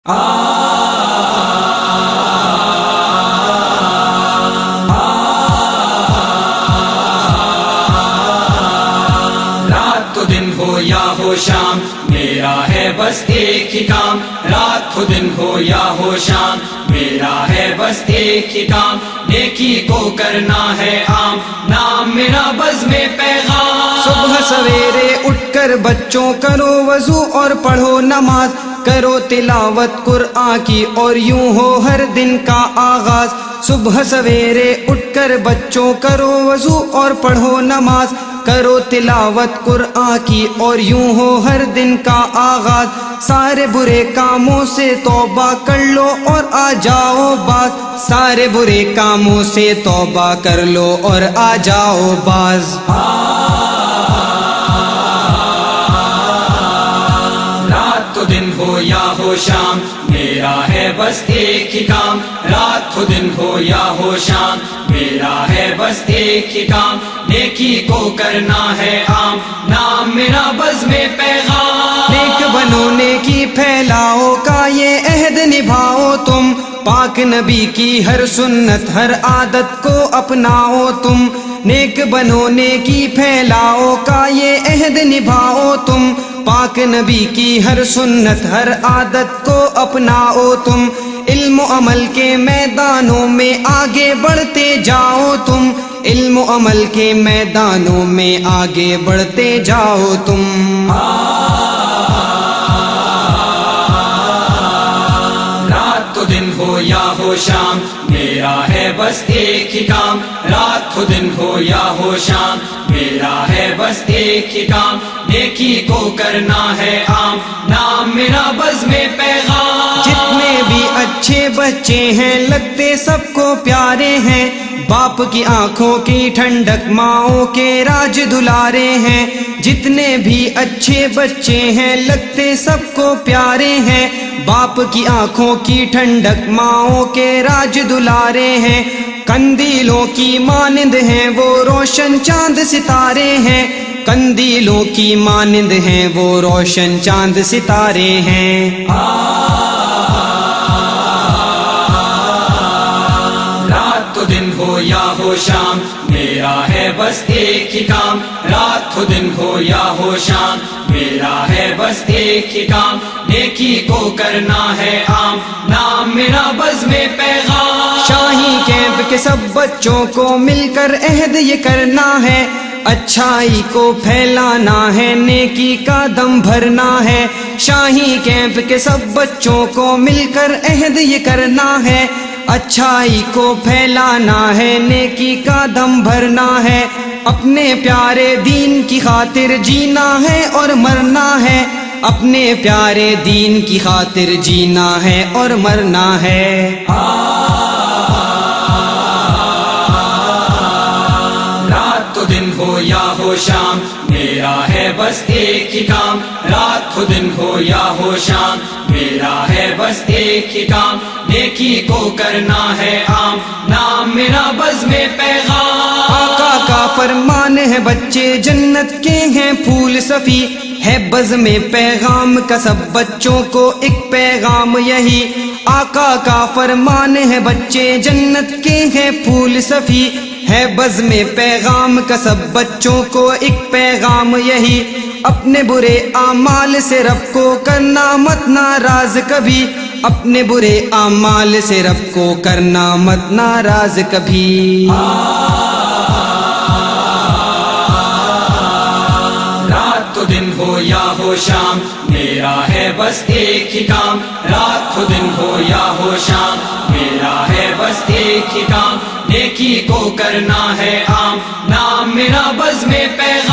رات تو دن ہو یا ہو شام میرا ہے بس ایک ہی کام، رات تو دن ہو یا ہو شام میرا ہے بس ایک ہی کام، نیکی کو کرنا ہے عام، نام میرا بزم پیغام۔ صبح سویرے اٹھ کر بچوں کرو وضو اور پڑھو نماز، کرو تلاوت قرآن کی اور یوں ہو ہر دن کا آغاز۔ صبح سویرے اٹھ کر بچوں کرو وضو اور پڑھو نماز، کرو تلاوت قرآن کی اور یوں ہو ہر دن کا آغاز۔ سارے برے کاموں سے توبہ کر لو اور آ جاؤ باز، سارے برے کاموں سے توبہ کر لو اور آ جاؤ باز۔ رات تو دن ہو یا ہو شام میرا ہے بس ایک ہی کام، رات تو دن ہو یا ہو شام میرا ہے بس ایک ہی کام، نیکی کو کرنا ہے عام، نام میرا بزم پیغام۔ نیک بنو نیکی پھیلاؤ کا یہ عہد نبھاؤ تم، پاک نبی کی ہر سنت ہر عادت کو اپناؤ تم، نیک بنو نیکی پھیلاؤ کا یہ عہد نبھاؤ تم، پاک نبی کی ہر سنت ہر عادت کو اپناؤ تم، علم و عمل کے میدانوں میں آگے بڑھتے جاؤ تم، علم و عمل کے میدانوں میں آگے بڑھتے جاؤ تم۔ رات تو دن ہو یا ہو شام میرا ہے بس ایک ہی کام، رات تو دن ہو یا ہو شام میرا ہے بس ایک ہی کام، نیکی کو کرنا ہے عام، نام میرا بزم پیغام۔ جتنے بھی اچھے بچے ہیں لگتے سب کو پیارے ہیں، باپ کی آنکھوں کی ٹھنڈک ماؤں کے راج دلارے ہیں، جتنے بھی اچھے بچے ہیں لگتے سب کو پیارے ہیں، باپ کی آنکھوں کی ٹھنڈک ماؤں کے راج دلارے ہیں، قندیلوں کی مانند ہیں وہ روشن چاند ستارے ہیں، قندیلوں کی مانند ہیں وہ روشن چاند ستارے ہیں۔ رات تو دن ہو یا ہو شام میرا ہے بس ایک ہی کام، رات تو دن ہو یا ہو شام میرا ہے بس ایک ہی کام، نیکی کو کرنا ہے عام، نام میرا بزم پیغام۔ شاہی کیمپ کے سب بچوں کو مل کر عہد یہ کرنا ہے، اچھائی کو پھیلانا ہے نیکی کا دم بھرنا ہے، شاہی کیمپ کے سب بچوں کو مل کر عہد یہ کرنا ہے، اچھائی کو پھیلانا ہے نیکی کا دم بھرنا ہے، اپنے پیارے دین کی خاطر جینا ہے اور مرنا ہے، اپنے پیارے دین کی خاطر جینا ہے اور مرنا ہے۔ رات تو دن ہو یا ہو شام میرا ہے بس ایک ہی کام، رات تو دن ہو یا ہو شام میرا ہے بس ایک ہی کام، نیکی کو کرنا ہے عام، نام میرا بزم پیغام۔ آقا کا فرمان ہے بچے جنت کے ہیں پھول صفی، ہے بزم پیغام کا سب بچوں کو ایک پیغام یہی، آقا کا فرمان ہے بچے جنت کے ہیں پھول صفی، ہے بزم پیغام کا سب بچوں کو ایک پیغام یہی، اپنے برے اعمال سے رب کو کرنا مت ناراض کبھی، اپنے برے اعمال سے رب کو کرنا مت ناراض کبھی۔ رات تو دن ہو یا ہو شام میرا ہے بس ایک ہی کام، رات تو دن ہو یا ہو شام میرا ہے بس ایک ہی کام، نیکی کو کرنا ہے عام، نام میرا بزم پیغام۔